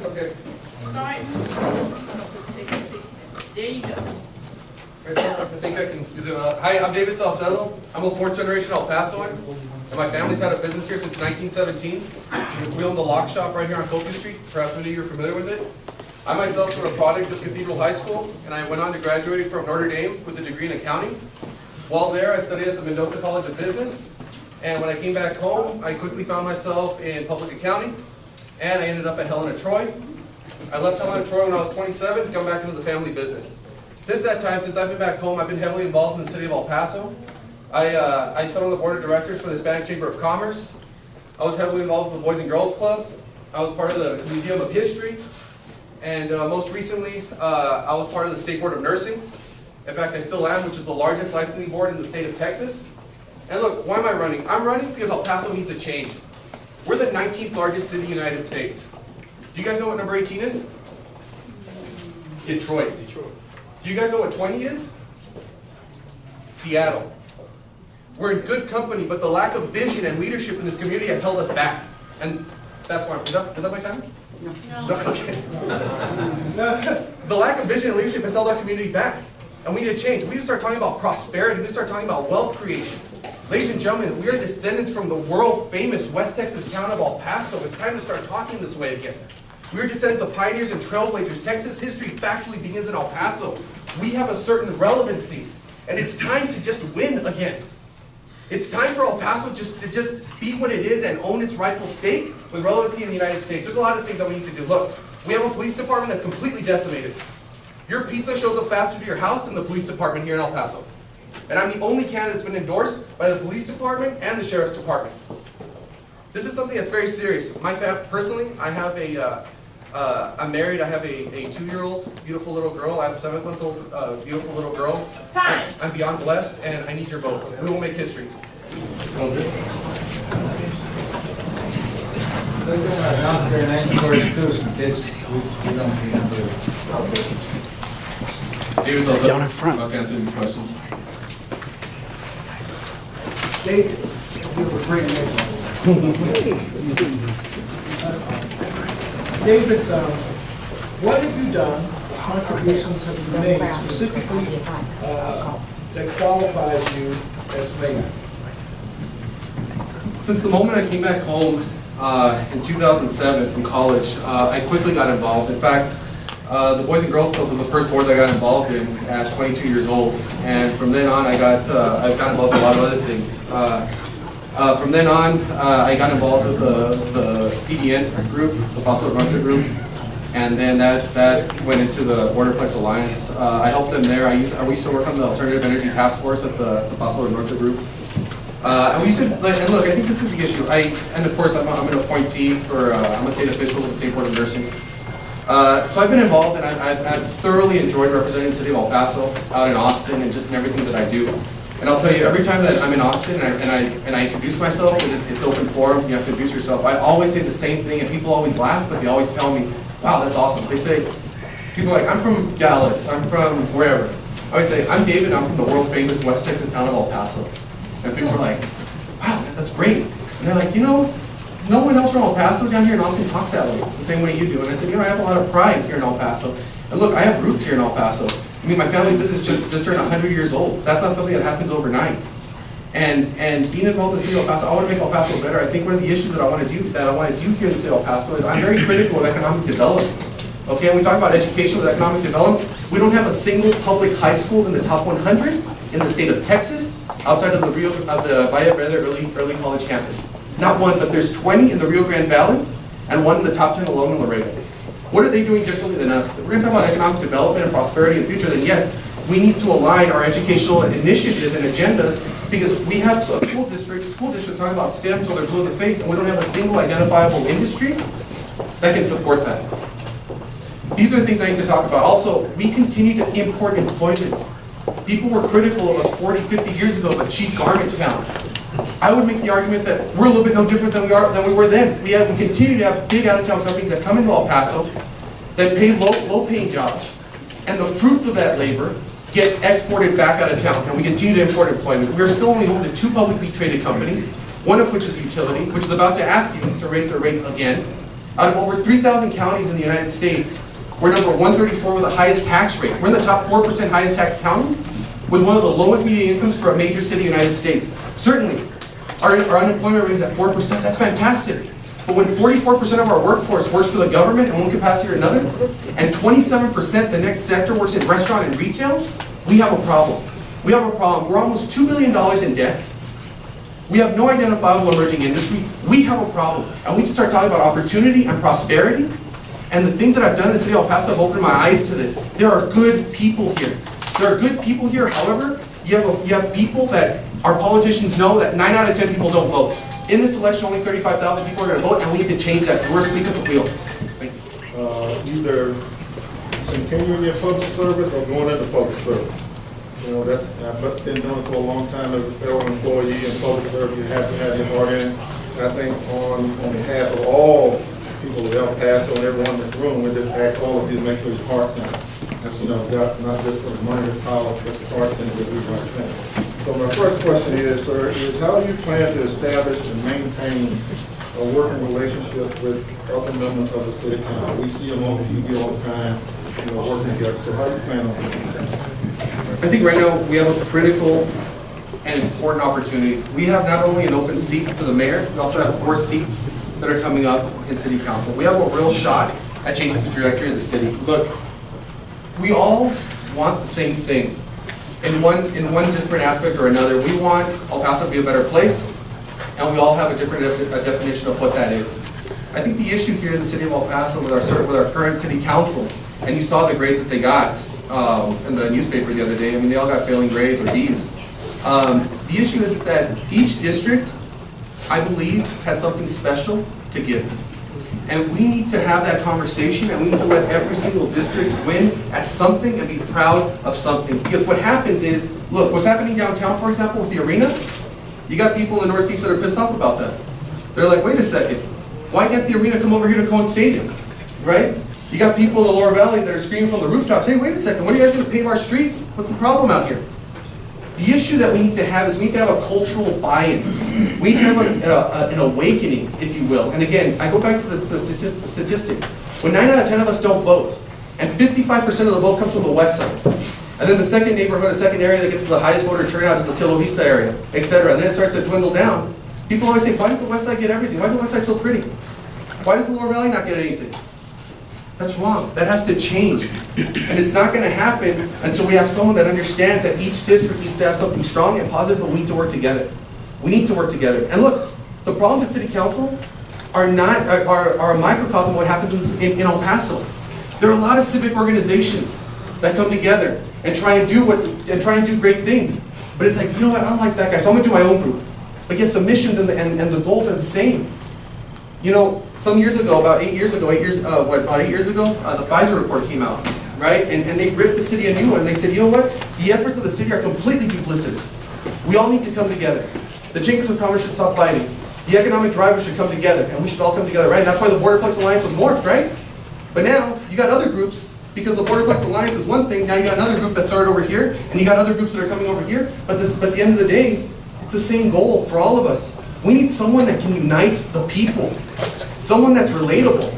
Okay. Start. There you go. I think I can use it. Hi, I'm David Saucedo. I'm a fourth generation El Pasoan, and my family's had a business here since 1917. We own the lock shop right here on Coca Street. Perhaps many of you are familiar with it. I myself am a product of Cathedral High School, and I went on to graduate from Notre Dame with a degree in accounting. While there, I studied at the Mendoza College of Business, and when I came back home, I quickly found myself in public accounting, and I ended up at Helena Troy. I left Helena Troy when I was 27 to come back into the family business. Since that time, since I've been back home, I've been heavily involved in the city of El Paso. I sat on the board of directors for the Hispanic Chamber of Commerce. I was heavily involved with the Boys and Girls Club. I was part of the Museum of History. And most recently, I was part of the State Board of Nursing. In fact, I still am, which is the largest licensing board in the state of Texas. And look, why am I running? I'm running because El Paso needs a change. We're the 19th largest city in the United States. Do you guys know what number 18 is? Detroit. Do you guys know what 20 is? Seattle. We're in good company, but the lack of vision and leadership in this community has held us back. And that's why, is that my time? No. Okay. The lack of vision and leadership has held our community back. And we need to change. We need to start talking about prosperity. We need to start talking about wealth creation. Ladies and gentlemen, we are descendants from the world famous West Texas town of El Paso. It's time to start talking this way again. We are descendants of pioneers and trailblazers. Texas history factually begins in El Paso. We have a certain relevancy, and it's time to just win again. It's time for El Paso to just be what it is and own its rightful stake with relevancy in the United States. There's a lot of things that we need to do. Look, we have a police department that's completely decimated. Your pizza shows up faster to your house than the police department here in El Paso. And I'm the only candidate that's been endorsed by the police department and the sheriff's department. This is something that's very serious. Personally, I have I'm married. I have a 2-year-old beautiful little girl. I have a 7-month-old beautiful little girl. Time. I'm beyond blessed, and I need your vote. We will make history. They're going to announce their name first too, in case we don't remember. David Saucedo. Down in front. I'll answer these questions. David, you were great David, what have you done, contributions have you made specifically that qualifies you as mayor? Since the moment I came back home in 2007 from college, I quickly got involved. In fact, the Boys and Girls Club was the first board that I got involved in at 22 years old. And from then on, I got involved in a lot of other things. From then on, I got involved with the PDN group, the Paso Democrats group, and then that went into the Borderplex Alliance. I helped them there. We used to work on the Alternative Energy Task Force at the Paso Democrats group. And we used to, and look, I think this is the issue. And of course, I'm an appointee for, I'm a state official with the State Board of Nursing. So I've been involved, and I've thoroughly enjoyed representing the city of El Paso out in Austin and just in everything that I do. And I'll tell you, every time that I'm in Austin and I introduce myself, because it's open forum, you have to introduce yourself, I always say the same thing, and people always laugh, but they always tell me, wow, that's awesome. They say, people are like, I'm from Dallas, I'm from wherever. I always say, I'm David, I'm from the world famous West Texas town of El Paso. And people are like, wow, that's great. And they're like, you know, no one else from El Paso down here in Austin talks that way, the same way you do. And I said, you know, I have a lot of pride here in El Paso. And look, I have roots here in El Paso. I mean, my family business just turned 100 years old. That's not something that happens overnight. And being involved in the city of El Paso, I want to make El Paso better. I think one of the issues that I want to do here in the city of El Paso is I'm very critical of economic development. Okay, when we talk about education with economic development, we don't have a single public high school in the top 100 in the state of Texas outside of the Valle Verde early college campus. Not one, but there's 20 in the Rio Grande Valley and one in the top 10 alone in Laredo. What are they doing differently than us? If we're going to talk about economic development and prosperity in the future, then yes, we need to align our educational initiatives and agendas, because we have a school district talking about STEM till they're blue in the face, and we don't have a single identifiable industry that can support that. These are the things I need to talk about. Also, we continue to import employment. People were critical of us 40, 50 years ago of a cheap garment town. I would make the argument that we're a little bit no different than we were then. We continue to have big out-of-town companies that come into El Paso that pay low-paying jobs, and the fruits of that labor get exported back out of town, and we continue to import employment. We're still only home to 2 publicly traded companies, one of which is a utility, which is about to ask you to raise their rates again. Out of over 3,000 counties in the United States, we're number 134 with the highest tax rate. We're in the top 4% highest tax counties with one of the lowest median incomes for a major city in the United States. Certainly, our unemployment rate is at 4%. That's fantastic. But when 44% of our workforce works for the government in one capacity or another, and 27% the next sector works in restaurant and retail, we have a problem. We have a problem. We're almost $2 billion in debt. We have no identifiable emerging industry. We have a problem. And we need to start talking about opportunity and prosperity. And the things that I've done in the city of El Paso have opened my eyes to this. There are good people here. There are good people here. However, you have people that our politicians know that 9 out of 10 people don't vote. In this election, only 35,000 people are going to vote, and we need to change that. We're asleep at the wheel. Thank you. Either continuing your public service or going into public service. You know, I've been doing it for a long time as a federal employee in public service. You have to have your heart in. I think on behalf of all people of El Paso and everyone in this room, we just ask all of you to make sure your heart's in it. You know, not just for the money or power, but the heart's in it that we want to think. So my first question is, sir, is how do you plan to establish and maintain a working relationship with other members of the city council? We see them on TV all the time, you know, working together. So how do you plan on doing that? I think right now we have a critical and important opportunity. We have not only an open seat for the mayor, we also have 4 seats that are coming up in city council. We have a real shot at changing the trajectory of the city. Look, we all want the same thing. In one different aspect or another, we want El Paso to be a better place, and we all have a different definition of what that is. I think the issue here in the city of El Paso with our current city council, and you saw the grades that they got in the newspaper the other day. I mean, they all got failing grades or Ds. The issue is that each district, I believe, has something special to give. And we need to have that conversation, and we need to let every single district win at something and be proud of something. Because what happens is, look, what's happening downtown, for example, with the arena, you got people in the Northeast that are pissed off about that. They're like, wait a second, why can't the arena come over here to Cohen Stadium, right? You got people in the Lower Valley that are screaming from the rooftops, hey, wait a second, when are you guys going to pave our streets? What's the problem out here? The issue that we need to have is we need to have a cultural buy-in. We need to have an awakening, if you will. And again, I go back to the statistic. When 9 out of 10 of us don't vote, and 55% of the vote comes from the west side, and then the second neighborhood, the second area that gets the highest voter turnout is the Cielo Vista area, etc. And then it starts to dwindle down. People always say, why does the west side get everything? Why is the west side so pretty? Why does the Lower Valley not get anything? That's wrong. That has to change. And it's not going to happen until we have someone that understands that each district needs to have something strong and positive, but we need to work together. We need to work together. And look, the problems at City Council are a microcosm of what happens in El Paso. There are a lot of civic organizations that come together and try and do great things. But it's like, you know what, I don't like that guy, so I'm going to do my own group. But yet the missions and the goals are the same. You know, some years ago, about 8 years ago, the Pfizer report came out, right? And they ripped the city a new one. They said, you know what? The efforts of the city are completely duplicitous. We all need to come together. The chambers of commerce should stop fighting. The economic drivers should come together, and we should all come together, right? And that's why the Borderplex Alliance was morphed, right? But now, you got other groups, because the Borderplex Alliance is one thing, now you got another group that started over here, and you got other groups that are coming over here, but at the end of the day, it's the same goal for all of us. We need someone that can unite the people. Someone that's relatable.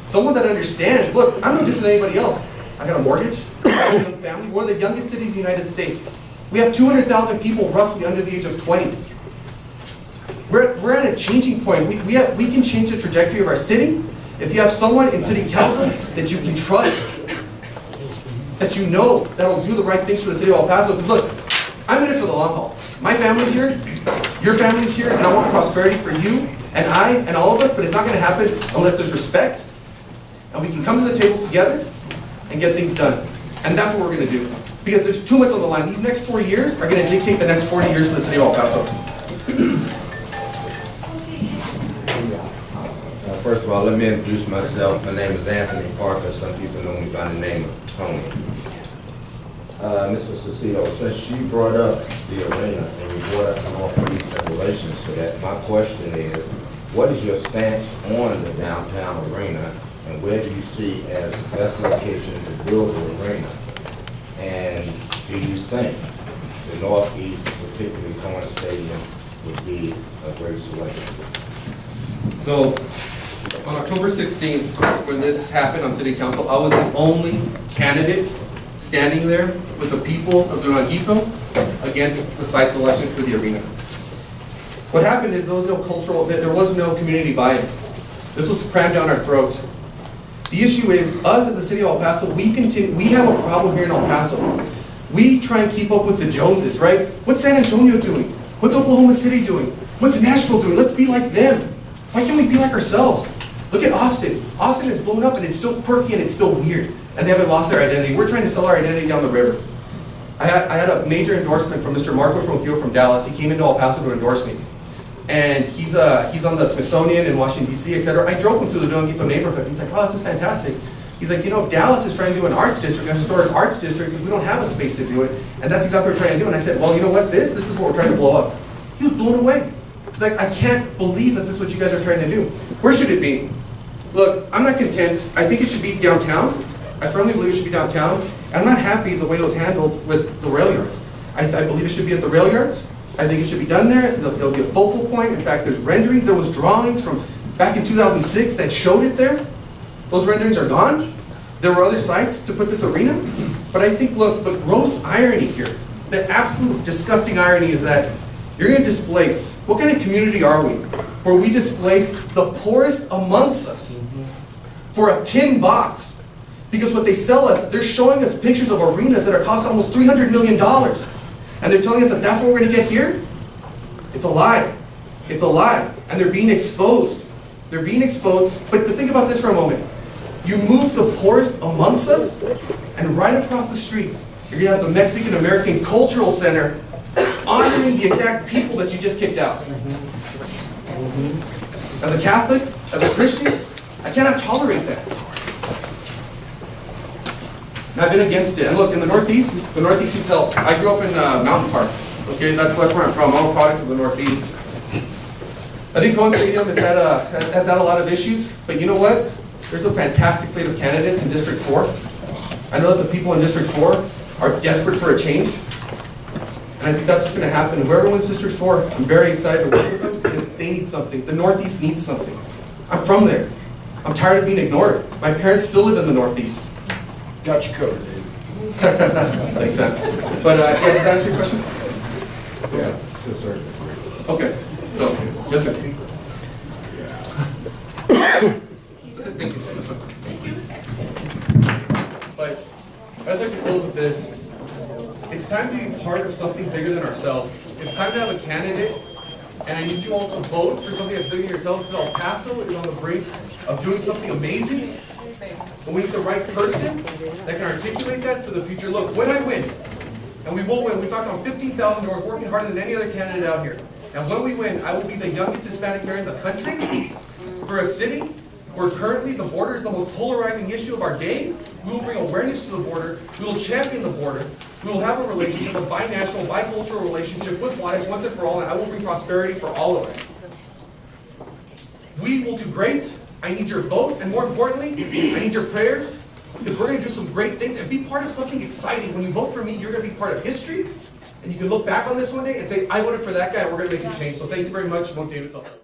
Someone that understands. Look, I'm no different than anybody else. I got a mortgage, I have a young family. We're one of the youngest cities in the United States. We have 200,000 people roughly under the age of 20. We're at a changing point. We can change the trajectory of our city if you have someone in city council that you can trust, that you know that will do the right things for the city of El Paso. Because look, I'm in it for the long haul. My family's here, your family's here, and I want prosperity for you and I and all of us, but it's not going to happen unless there's respect and we can come to the table together and get things done. And that's what we're going to do. Because there's too much on the line. These next 4 years are going to dictate the next 40 years for the city of El Paso. First of all, let me introduce myself. My name is Anthony Parker. Some people know me by the name of Tony. Mr. Saucedo, since you brought up the arena and you brought up the Northeast in relation to that, my question is, what is your stance on the downtown arena, and where do you see as the best location to build the arena? And do you think the Northeast, particularly Cohen Stadium, would be a great selection? So, On October 16th, when this happened on city council, I was the only candidate standing there with the people of Duranguito against the site selection for the arena. What happened is there was no community buy-in. This was crammed down our throat. The issue is, us as the city of El Paso, we have a problem here in El Paso. We try and keep up with the Joneses, right? What's San Antonio doing? What's Oklahoma City doing? What's Nashville doing? Let's be like them. Why can't we be like ourselves? Look at Austin. Austin is blown up and it's still quirky and it's still weird. And they haven't lost their identity. We're trying to sell our identity down the river. I had a major endorsement from Mr. Marcos Ronquillo from Dallas. He came into El Paso to endorse me. And he's on the Smithsonian in Washington, D.C., etc. I drove him through the Duranguito neighborhood. He's like, oh, this is fantastic. He's like, you know, Dallas is trying to do an arts district, a historic arts district, because we don't have a space to do it. And that's exactly what we're trying to do. And I said, well, you know what, this is what we're trying to blow up. He was blown away. He's like, I can't believe that this is what you guys are trying to do. Where should it be? Look, I'm not content. I think it should be downtown. I firmly believe it should be downtown. And I'm not happy the way it was handled with the rail yards. I believe it should be at the rail yards. I think it should be done there. There'll be a focal point. In fact, there's renderings. There was drawings from back in 2006 that showed it there. Those renderings are gone. There were other sites to put this arena. But I think, look, the gross irony here, the absolute disgusting irony is that you're going to displace, what kind of community are we? Where we displace the poorest amongst us for a tin box. Because what they sell us, they're showing us pictures of arenas that are cost almost $300 million. And they're telling us that that's what we're going to get here? It's a lie. It's a lie. And they're being exposed. They're being exposed. But think about this for a moment. You move the poorest amongst us, and right across the street, you're going to have the Mexican American Cultural Center honoring the exact people that you just kicked out. As a Catholic, as a Christian, I cannot tolerate that. And I've been against it. And look, in the Northeast needs help. I grew up in Mountain Park. Okay, that's where I'm from. I'm a product of the Northeast. I think Cohen Stadium has had a lot of issues, but you know what? There's a fantastic slate of candidates in District 4. I know that the people in District 4 are desperate for a change. And I think that's what's going to happen. Whoever wins District 4, I'm very excited to work with them because they need something. The Northeast needs something. I'm from there. I'm tired of being ignored. My parents still live in the Northeast. Got you covered, David. Thanks, Sam. But yeah, does that answer your question? Yeah, to a certain degree. Okay. So, yes, sir. That's it. Thank you. But as I close with this, it's time to be part of something bigger than ourselves. It's time to have a candidate, and I need you all to vote for something that's bigger than yourselves, because El Paso is on the brink of doing something amazing. And we need the right person that can articulate that for the future. Look, when I win, and we will win, we've knocked on 15,000 doors, working harder than any other candidate out here. And when we win, I will be the youngest Hispanic mayor in the country for a city where currently the border is the most polarizing issue of our day. We will bring awareness to the border. We will champion the border. We will have a relationship, a binational, bicultural relationship with Juarez once and for all, and I will bring prosperity for all of us. We will do great. I need your vote, and more importantly, I need your prayers, because we're going to do some great things and be part of something exciting. When you vote for me, you're going to be part of history, and you can look back on this one day and say, I voted for that guy, and we're going to make a change. So thank you very much. Vote David Saucedo.